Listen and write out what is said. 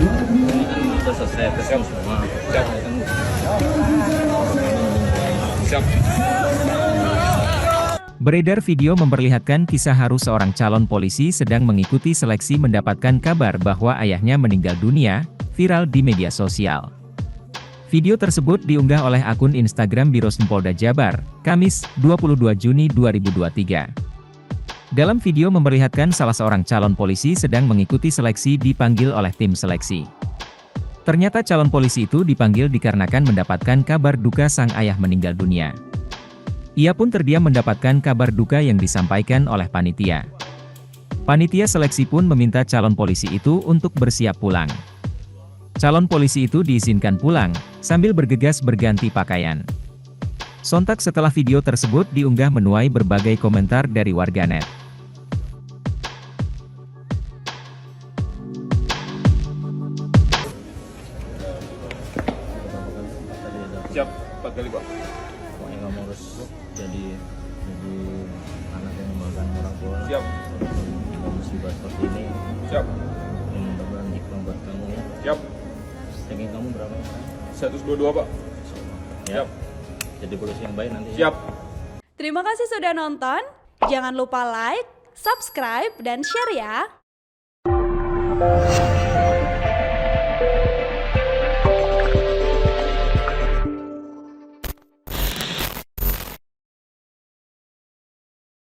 Sudah selesai tes kan semua. Siap. Siap. Beredar video memperlihatkan kisah haru seorang calon polisi sedang mengikuti seleksi mendapatkan kabar bahwa ayahnya meninggal dunia, viral di media sosial. Video tersebut diunggah oleh akun Instagram Biro Polda Jabar, Kamis, 22 Juni 2023. Dalam video memperlihatkan salah seorang calon polisi sedang mengikuti seleksi dipanggil oleh tim seleksi. Ternyata calon polisi itu dipanggil dikarenakan mendapatkan kabar duka sang ayah meninggal dunia. Ia pun terdiam mendapatkan kabar duka yang disampaikan oleh panitia. Panitia seleksi pun meminta calon polisi itu untuk bersiap pulang. Calon polisi itu diizinkan pulang, sambil bergegas berganti pakaian. Sontak setelah video tersebut diunggah menuai berbagai komentar dari warganet. Siap, 4 kali Pak. Pokoknya kamu harus jadi anak yang membanggakan orang tua. Siap. Kalau musibah seperti ini, Siap. yang mudah-mudahan hikmah buat kamu ya. Siap. Ranking kamu berapa? 122 Pak. Ya. Siap. Jadi polisi yang baik nanti. Siap. Terima kasih sudah nonton. Jangan lupa like, subscribe, dan share ya.